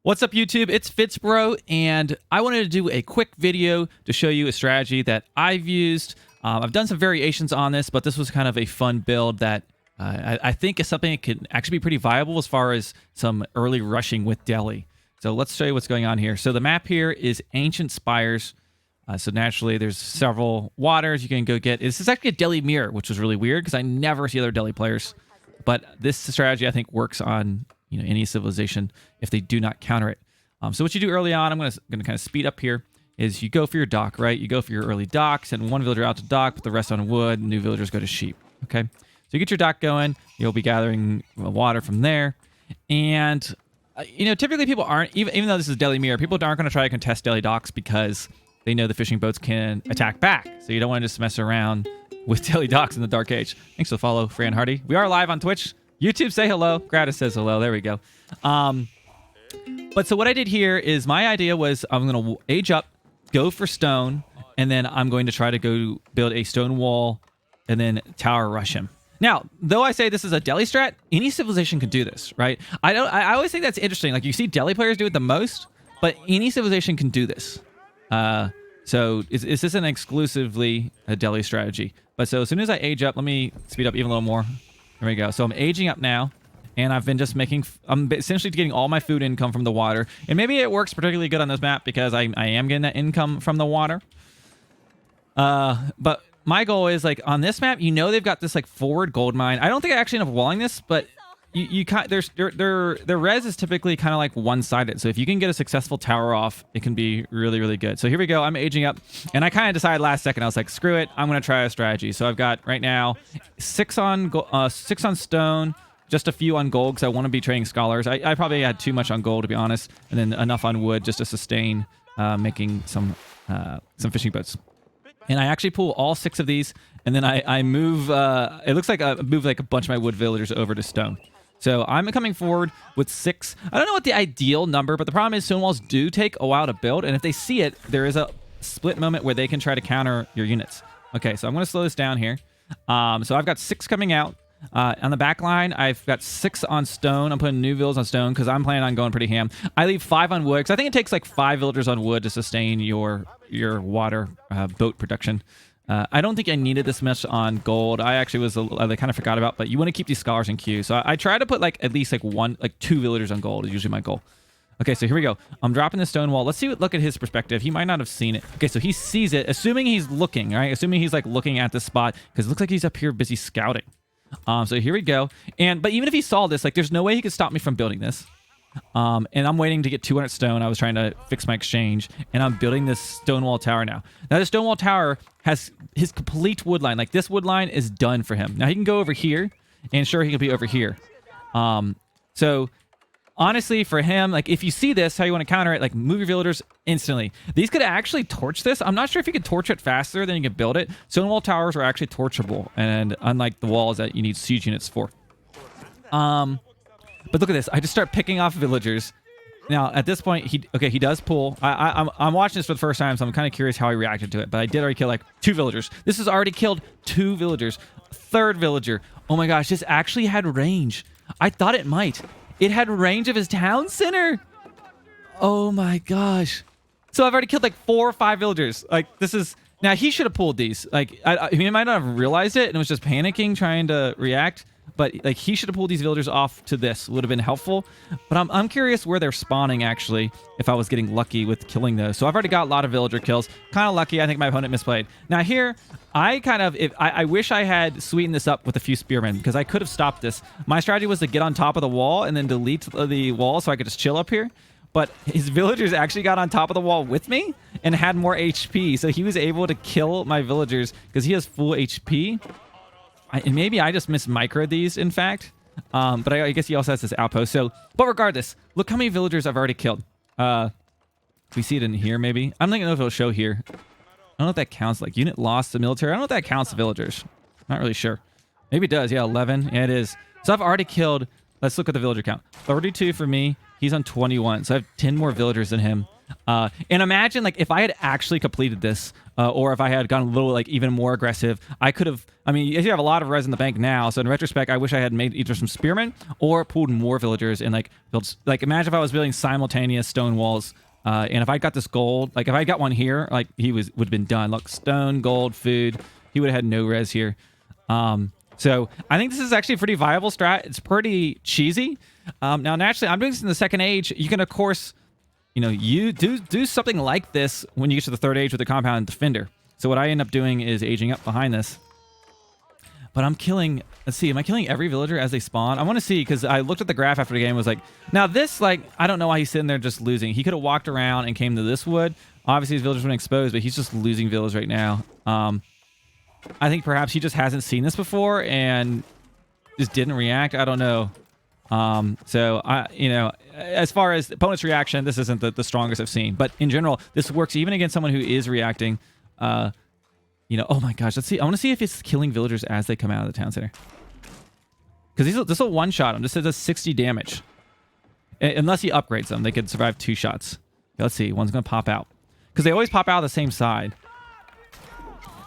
What's up, YouTube? It's FitzBro, and I wanted to do a quick video to show you a strategy that I've used. I've done some variations on this, but this was kind of a fun build that I think is something that could actually be pretty viable as far as some early rushing with Delhi. So let's show you what's going on here. So the map here is Ancient Spires. So naturally, there's several waters you can go get. This is actually a Delhi mirror, which was really weird because I never see other Delhi players. But this strategy, I think, works on any civilization if they do not counter it. So what you do early on, I'm going to kind of speed up here, is you go for your dock, right? You go for your early dock, send one villager out to dock, put the rest on wood, and new villagers go to sheep, okay? So you get your dock going, you'll be gathering water from there, and typically people aren't, even though this is Delhi Mirror, people aren't going to try to contest Delhi docks because they know the fishing boats can attack back, so you don't want to just mess around with Delhi docks in the Dark Age. Thanks for the follow, Fran Hardy. We are live on Twitch. YouTube, say hello. Gratis says hello. There we go. But so what I did here is my idea was I'm going to age up, go for stone, and then I'm going to try to go build a stone wall and then tower rush him. Now, though I say this is a Delhi strat, any civilization can do this, right? I always think that's interesting. Like, you see Delhi players do it the most, but any civilization can do this. So this isn't exclusively a Delhi strategy. But so as soon as I age up, let me speed up even a little more. There we go. So I'm aging up now, and I've been just I'm essentially getting all my food income from the water. And maybe it works particularly good on this map because I am getting that income from the water. But my goal is, like, on this map, they've got this, like, forward gold mine. I don't think I actually end up walling this, but their res is typically kind of like one-sided. So if you can get a successful tower off, it can be really, really good. So here we go. I'm aging up, and I kind of decided last second. I was like, screw it. I'm going to try a strategy. So I've got right now 6 on stone, just a few on gold because I want to be trading scholars. I probably had too much on gold, to be honest, and then enough on wood just to sustain making some fishing boats. And I actually pull all 6 of these, and then I move. It looks like I move like a bunch of my wood villagers over to stone. So I'm coming forward with 6. I don't know what the ideal number, but the problem is stone walls do take a while to build, and if they see it, there is a split moment where they can try to counter your units. Okay, so I'm going to slow this down here. So I've got 6 coming out. On the back line, I've got 6 on stone. I'm putting new villas on stone because I'm planning on going pretty ham. I leave 5 on wood because I think it takes like 5 villagers on wood to sustain your water boat production. I don't think I needed this much on gold. I actually I kind of forgot about, but you want to keep these scholars in queue. So I try to put like at least like 2 villagers on gold is usually my goal. Okay, so here we go. I'm dropping the stone wall. Let's look at his perspective. He might not have seen it. Okay, so he sees it, assuming he's looking, right? Assuming he's like looking at the spot because it looks like he's up here busy scouting. So here we go. But even if he saw this, like, there's no way he could stop me from building this. And I'm waiting to get 200 stone. I was trying to fix my exchange, and I'm building this stone wall tower now. Now, the stone wall tower has his complete wood line. Like, this wood line is done for him. Now, he can go over here, and sure, he can be over here. So, honestly, for him, like, if you see this, how you want to counter it, like, move your villagers instantly. These could actually torch this. I'm not sure if you could torch it faster than you can build it. Stone wall towers are actually torchable, and unlike the walls that you need siege units for. But look at this. I just start picking off villagers. Now, at this point, he does pull. I'm watching this for the first time, so I'm kind of curious how he reacted to it. But I did already kill, like, 2 villagers. This has already killed 2 villagers. 3rd villager. Oh my gosh, this actually had range. I thought it might. It had range of his town center. Oh my gosh. So I've already killed, like, 4 or 5 villagers. Like, this is... Now, he should have pulled these. Like, he might not have realized it and was just panicking, trying to react. But, like, he should have pulled these villagers off to this. Would have been helpful. But I'm curious where they're spawning, actually, if I was getting lucky with killing those. So I've already got a lot of villager kills. Kind of lucky. I think my opponent misplayed. Now, here, I wish I had sweetened this up with a few spearmen, because I could have stopped this. My strategy was to get on top of the wall and then delete the wall so I could just chill up here. But his villagers actually got on top of the wall with me and had more HP. So he was able to kill my villagers because he has full HP. And maybe I just microed these, in fact. But I guess he also has this outpost. So, but regardless, look how many villagers I've already killed. We see it in here, maybe. I don't know if it'll show here. I don't know if that counts. Like, unit lost to military. I don't know if that counts villagers. Not really sure. Maybe it does. Yeah, 11. Yeah, it is. So I've already killed... Let's look at the villager count. 32 for me. He's on 21. So I have 10 more villagers than him. And imagine like if I had actually completed this, or if I had gone a little like even more aggressive, I could have. I mean, you have a lot of res in the bank now, so in retrospect, I wish I had made either some spearmen or pulled more villagers and like built. Like imagine if I was building simultaneous stone walls. And if I got this gold, like if I got one here, like he would have been done. Look, stone, gold, food. He would have had no res here. So I think this is actually a pretty viable strat. It's pretty cheesy. Now, naturally, I'm doing this in the second age. You can, of course, you do something like this when you get to the third age with the compound defender. So what I end up doing is aging up behind this. But I'm killing, let's see, am I killing every villager as they spawn? I want to see, because I looked at the graph after the game, was like, now this, like, I don't know why he's sitting there just losing. He could have walked around and came to this wood. Obviously, his villagers weren't exposed, but he's just losing villas right now. I think perhaps he just hasn't seen this before and just didn't react. I don't know. So, as far as opponent's reaction, this isn't the strongest I've seen. But in general, this works even against someone who is reacting. Oh my gosh, let's see. I want to see if it's killing villagers as they come out of the town center. Because this will one-shot them. This does 60 damage. Unless he upgrades them, they could survive 2 shots. Okay, let's see. One's going to pop out. Because they always pop out the same side.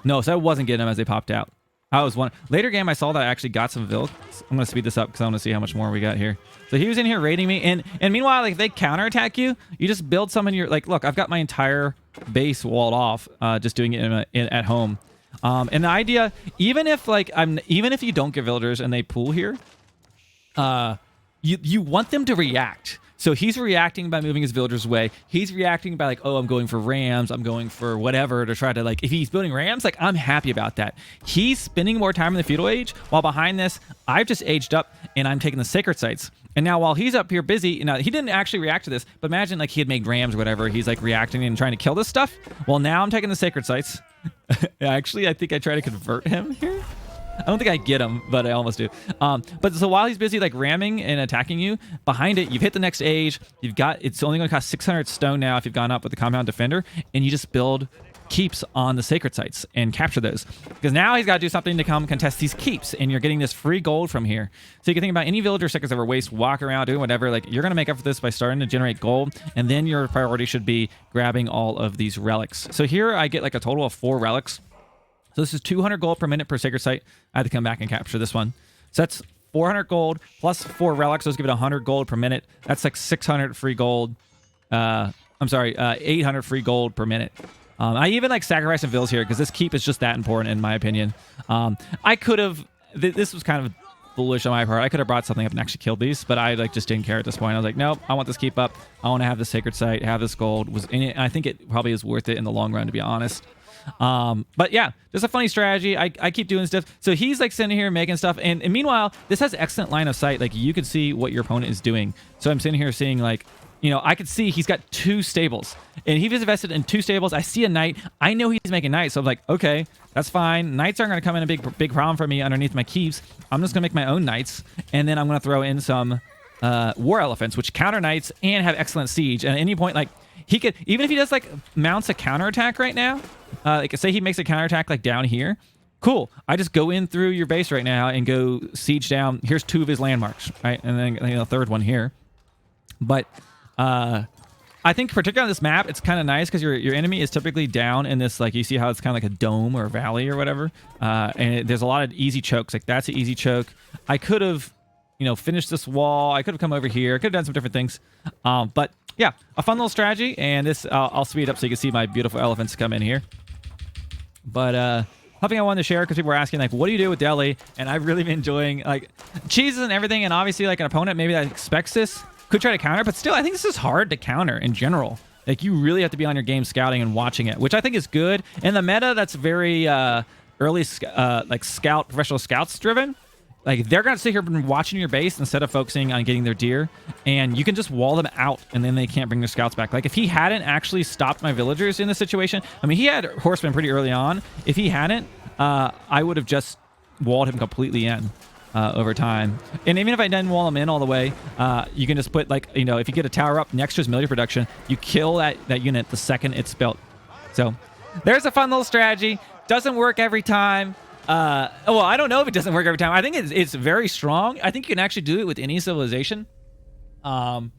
No, so I wasn't getting them as they popped out. I was one. Later game, I saw that I actually got some vills. I'm going to speed this up because I want to see how much more we got here. So he was in here raiding me. And meanwhile, like if they counterattack you, you just build some in your... Like, look, I've got my entire base walled off just doing it at home. And the idea, even if you don't get villagers and they pool here, you want them to react. So he's reacting by moving his villagers away. He's reacting by like, oh, I'm going for rams. I'm going for whatever to try to like, if he's building rams, like I'm happy about that. He's spending more time in the feudal age while behind this, I've just aged up and I'm taking the sacred sites. And now while he's up here busy, he didn't actually react to this, but imagine like he had made rams or whatever. He's like reacting and trying to kill this stuff. Well, now I'm taking the sacred sites. Actually, I think I try to convert him here. I don't think I get him, but I almost do. But so while he's busy like ramming and attacking you, behind it, you've hit the next age. It's only going to cost 600 stone now if you've gone up with the compound defender, and you just build keeps on the sacred sites and capture those. Because now he's got to do something to come contest these keeps, and you're getting this free gold from here. So you can think about any villager seconds that were waste, walk around, doing whatever. Like you're going to make up for this by starting to generate gold, and then your priority should be grabbing all of these relics. So here I get like a total of 4 relics. So this is 200 gold per minute per sacred site. I had to come back and capture this one. So that's 400 gold plus 4 relics. Those give it 100 gold per minute. That's like 600 free gold. 800 free gold per minute. I even like sacrifice some vills here because this keep is just that important in my opinion. I could have... This was kind of foolish on my part. I could have brought something up and actually killed these, but I like just didn't care at this point. I was like, nope, I want this keep up. I want to have the sacred site, have this gold. And I think it probably is worth it in the long run, to be honest. But yeah, just a funny strategy. I keep doing stuff. So he's like sitting here making stuff. And meanwhile, this has excellent line of sight. Like you can see what your opponent is doing. So I'm sitting here seeing like, I could see he's got 2 stables and he's invested in 2 stables. I see a knight. I know he's making knights. So I'm like, okay, that's fine. Knights aren't going to come in a big problem for me underneath my keeps. I'm just going to make my own knights. And then I'm going to throw in some, war elephants, which counter knights and have excellent siege. And at any point, like he could, even if he does like mounts a counterattack right now, like say he makes a counterattack like down here, cool. I just go in through your base right now and go siege down. Here's 2 of his landmarks, right? And then the third one here. But I think particularly on this map, it's kind of nice because your enemy is typically down in this, like you see how it's kind of like a dome or a valley or whatever. There's a lot of easy chokes. Like that's an easy choke. I could have, finished this wall. I could have come over here. I could have done some different things. But yeah, a fun little strategy. And this, I'll speed up so you can see my beautiful elephants come in here. But something I wanted to share because people were asking like, what do you do with Delhi? And I've really been enjoying like cheeses and everything. And obviously like an opponent maybe that expects this could try to counter, but still I think this is hard to counter in general. Like you really have to be on your game scouting and watching it, which I think is good. In the meta, that's very early like professional scouts driven. Like they're going to sit here and watching your base instead of focusing on getting their deer, and you can just wall them out and then they can't bring their scouts back. Like if he hadn't actually stopped my villagers in this situation, I mean, he had horsemen pretty early on. If he hadn't, I would have just walled him completely in over time. And even if I didn't wall him in all the way, you can just put like, if you get a tower up next to his military production, you kill that unit the second it's built. So there's a fun little strategy. Doesn't work every time. Well, I don't know if it doesn't work every time. I think it's very strong. I think you can actually do it with any civilization. But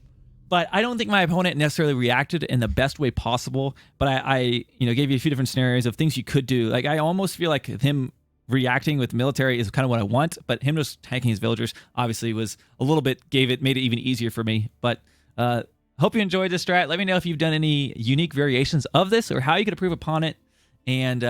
But I don't think my opponent necessarily reacted in the best way possible. But I gave you a few different scenarios of things you could do. Like, I almost feel like him reacting with military is kind of what I want, but him just tanking his villagers obviously was a little bit, made it even easier for me. But hope you enjoyed this strat. Let me know if you've done any unique variations of this or how you could improve upon it. And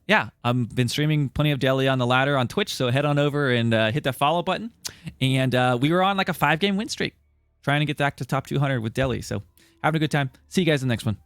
yeah, I've been streaming plenty of Delhi on the ladder on Twitch, so head on over and hit that follow button. And we were on like a 5-game win streak, trying to get back to top 200 with Delhi. So having a good time. See you guys in the next one.